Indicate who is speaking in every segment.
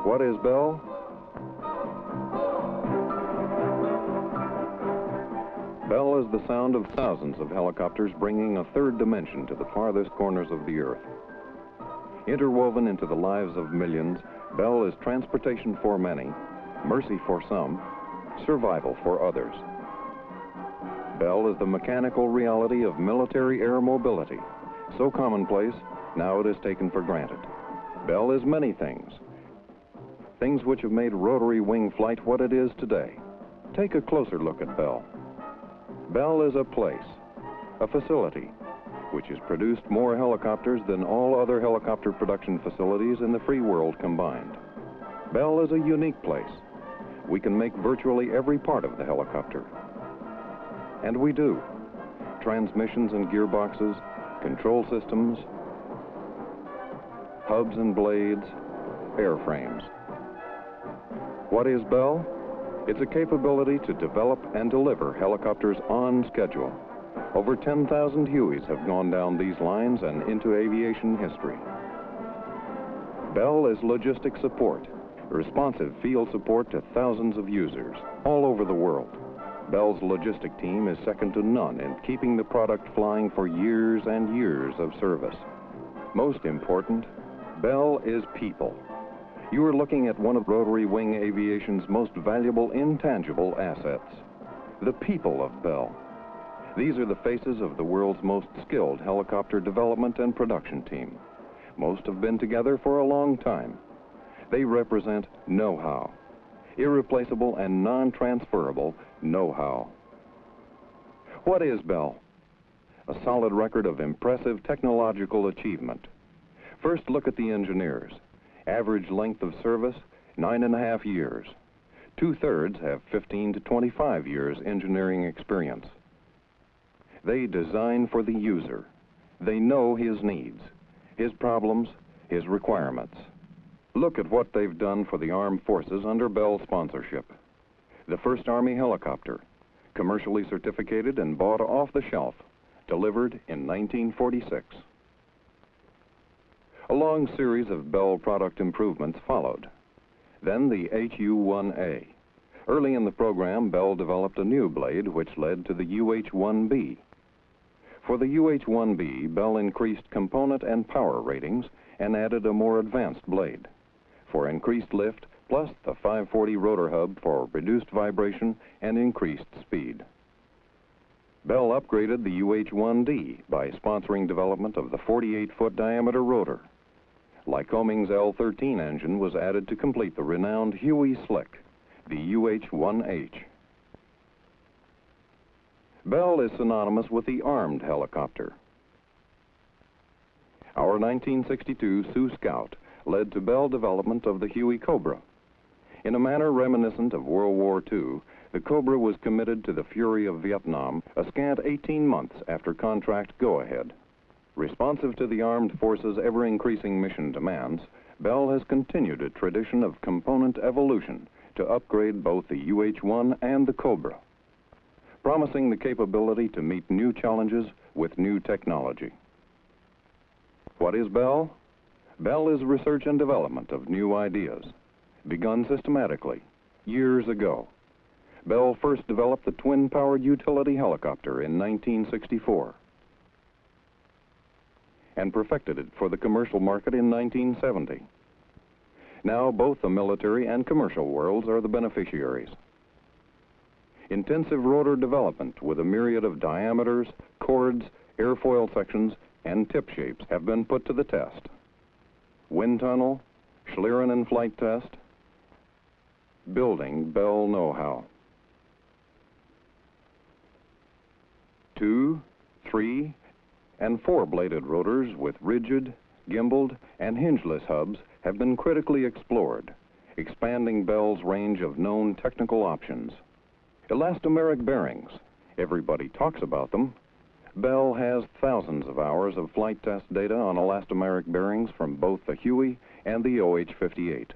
Speaker 1: What is Bell? Bell is the sound of thousands of helicopters bringing a third dimension to the farthest corners of the earth. Interwoven into the lives of millions, Bell is transportation for many, mercy for some, survival for others. Bell is the mechanical reality of military air mobility, so commonplace, now it is taken for granted. Bell is many things, things which have made rotary wing flight what it is today. Take a closer look at Bell. Bell is a place, a facility, which has produced more helicopters than all other helicopter production facilities in the free world combined. Bell is a unique place. We can make virtually every part of the helicopter. And we do. Transmissions and gearboxes, control systems, hubs and blades, airframes. What is Bell? It's a capability to develop and deliver helicopters on schedule. Over 10,000 Hueys have gone down these lines and into aviation history. Bell is logistic support, responsive field support to thousands of users all over the world. Bell's logistic team is second to none in keeping the product flying for years and years of service. Most important, Bell is people. You are looking at one of rotary wing aviation's most valuable intangible assets, the people of Bell. These are the faces of the world's most skilled helicopter development and production team. Most have been together for a long time. They represent know-how, irreplaceable and non-transferable know-how. What is Bell? A solid record of impressive technological achievement. First, look at the engineers. Average length of service, 9.5 years. 2/3 have 15 to 25 years engineering experience. They design for the user. They know his needs, his problems, his requirements. Look at what they've done for the armed forces under Bell sponsorship. The first Army helicopter, commercially certificated and bought off the shelf, delivered in 1946. A long series of Bell product improvements followed. Then the HU-1A. Early in the program, Bell developed a new blade which led to the UH-1B. For the UH-1B, Bell increased component and power ratings and added a more advanced blade for increased lift, plus the 540 rotor hub for reduced vibration and increased speed. Bell upgraded the UH-1D by sponsoring development of the 48-foot diameter rotor. Lycoming's L-13 engine was added to complete the renowned Huey Slick, the UH-1H. Bell is synonymous with the armed helicopter. Our 1962 Sioux Scout led to Bell development of the Huey Cobra. In a manner reminiscent of World War II, the Cobra was committed to the fury of Vietnam a scant 18 months after contract go-ahead. Responsive to the armed forces' ever-increasing mission demands, Bell has continued a tradition of component evolution to upgrade both the UH-1 and the Cobra, promising the capability to meet new challenges with new technology. What is Bell? Bell is research and development of new ideas, begun systematically years ago. Bell first developed the twin-powered utility helicopter in 1964 and perfected it for the commercial market in 1970. Now both the military and commercial worlds are the beneficiaries. Intensive rotor development with a myriad of diameters, chords, airfoil sections, and tip shapes have been put to the test. Wind tunnel, Schlieren and flight test, building Bell know-how. 2, 3, and 4-bladed rotors with rigid, gimbaled, and hingeless hubs have been critically explored, expanding Bell's range of known technical options. Elastomeric bearings, everybody talks about them. Bell has thousands of hours of flight test data on elastomeric bearings from both the Huey and the OH-58.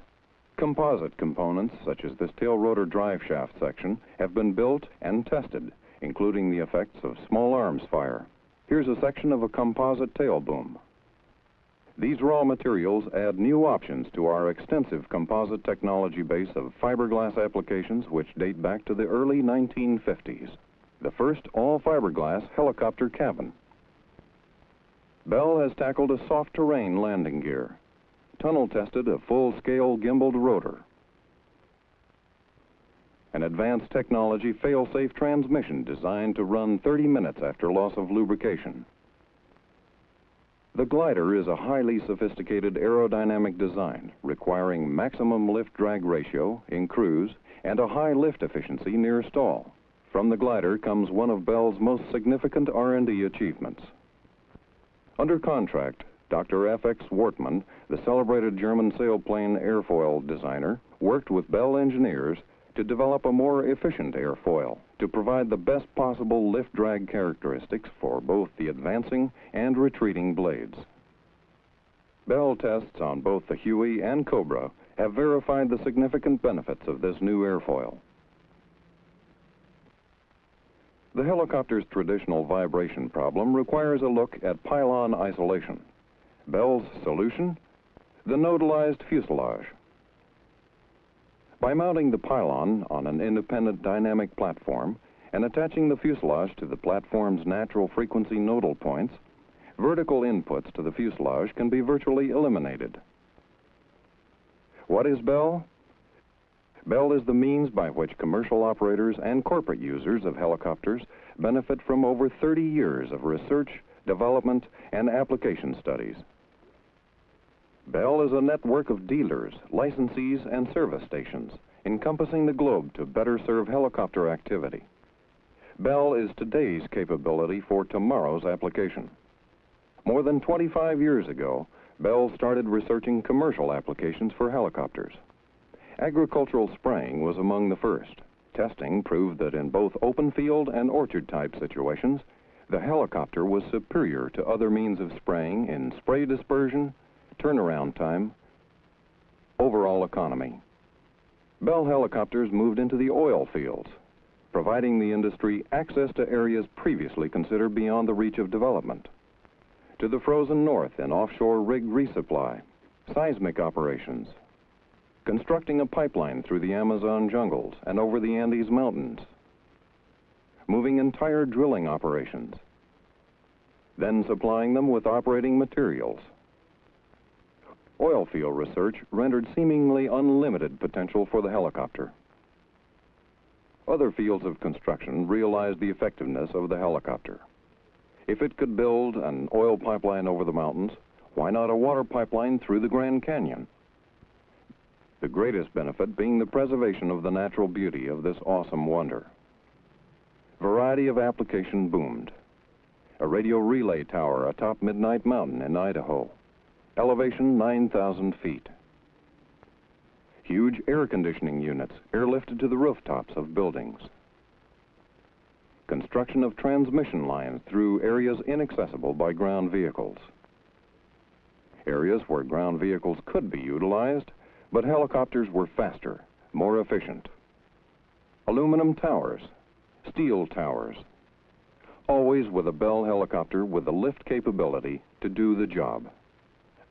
Speaker 1: Composite components, such as this tail rotor drive shaft section, have been built and tested, including the effects of small arms fire. Here's a section of a composite tail boom. These raw materials add new options to our extensive composite technology base of fiberglass applications which date back to the early 1950s. The first all-fiberglass helicopter cabin. Bell has tackled a soft terrain landing gear, tunnel-tested a full-scale gimbaled rotor, an advanced technology fail-safe transmission designed to run 30 minutes after loss of lubrication. The glider is a highly sophisticated aerodynamic design requiring maximum lift-drag ratio in cruise and a high lift efficiency near stall. From the glider comes one of Bell's most significant R&D achievements. Under contract, Dr. F.X. Wortmann, the celebrated German sailplane airfoil designer, worked with Bell engineers to develop a more efficient airfoil to provide the best possible lift-drag characteristics for both the advancing and retreating blades. Bell tests on both the Huey and Cobra have verified the significant benefits of this new airfoil. The helicopter's traditional vibration problem requires a look at pylon isolation. Bell's solution? The nodalized fuselage. By mounting the pylon on an independent dynamic platform and attaching the fuselage to the platform's natural frequency nodal points, vertical inputs to the fuselage can be virtually eliminated. What is Bell? Bell is the means by which commercial operators and corporate users of helicopters benefit from over 30 years of research, development, and application studies. Bell is a network of dealers, licensees, and service stations encompassing the globe to better serve helicopter activity. Bell is today's capability for tomorrow's application. More than 25 years ago, Bell started researching commercial applications for helicopters. Agricultural spraying was among the first. Testing proved that in both open field and orchard-type situations, the helicopter was superior to other means of spraying in spray dispersion, turnaround time, overall economy. Bell helicopters moved into the oil fields, providing the industry access to areas previously considered beyond the reach of development. To the frozen north in offshore rig resupply, seismic operations, constructing a pipeline through the Amazon jungles and over the Andes Mountains, moving entire drilling operations, then supplying them with operating materials. Oil field research rendered seemingly unlimited potential for the helicopter. Other fields of construction realized the effectiveness of the helicopter. If it could build an oil pipeline over the mountains, why not a water pipeline through the Grand Canyon? The greatest benefit being the preservation of the natural beauty of this awesome wonder. Variety of application boomed. A radio relay tower atop Midnight Mountain in Idaho. Elevation 9,000 feet. Huge air conditioning units airlifted to the rooftops of buildings. Construction of transmission lines through areas inaccessible by ground vehicles. Areas where ground vehicles could be utilized, but helicopters were faster, more efficient. Aluminum towers, steel towers, always with a Bell helicopter with the lift capability to do the job.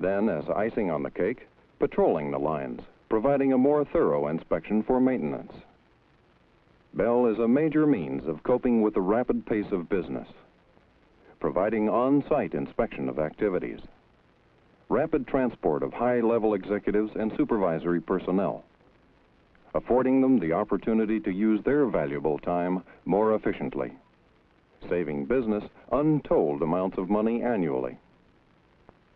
Speaker 1: Then, as icing on the cake, patrolling the lines, providing a more thorough inspection for maintenance. Bell is a major means of coping with the rapid pace of business, providing on-site inspection of activities, rapid transport of high-level executives and supervisory personnel, affording them the opportunity to use their valuable time more efficiently, saving business untold amounts of money annually.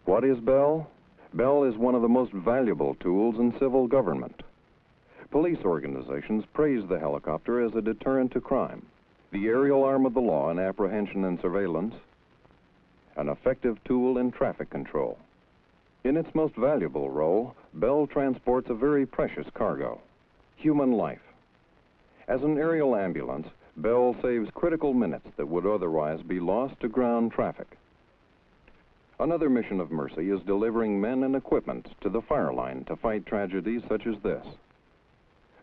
Speaker 1: What is Bell? Bell is one of the most valuable tools in civil government. Police organizations praise the helicopter as a deterrent to crime, the aerial arm of the law in apprehension and surveillance, an effective tool in traffic control. In its most valuable role, Bell transports a very precious cargo, human life. As an aerial ambulance, Bell saves critical minutes that would otherwise be lost to ground traffic. Another mission of mercy is delivering men and equipment to the fire line to fight tragedies such as this.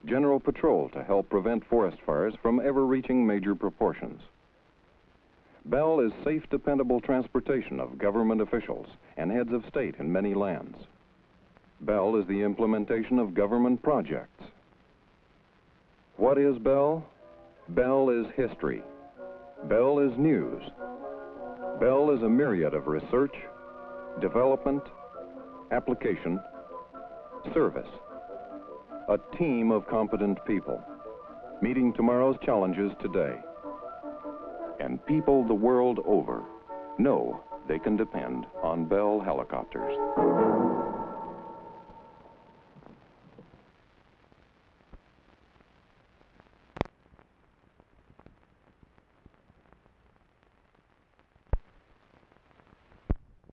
Speaker 1: General patrol to help prevent forest fires from ever reaching major proportions. Bell is safe, dependable transportation of government officials and heads of state in many lands. Bell is the implementation of government projects. What is Bell? Bell is history. Bell is news. Bell is a myriad of research, development, application, service. A team of competent people, meeting tomorrow's challenges today. And people the world over know they can depend on Bell helicopters.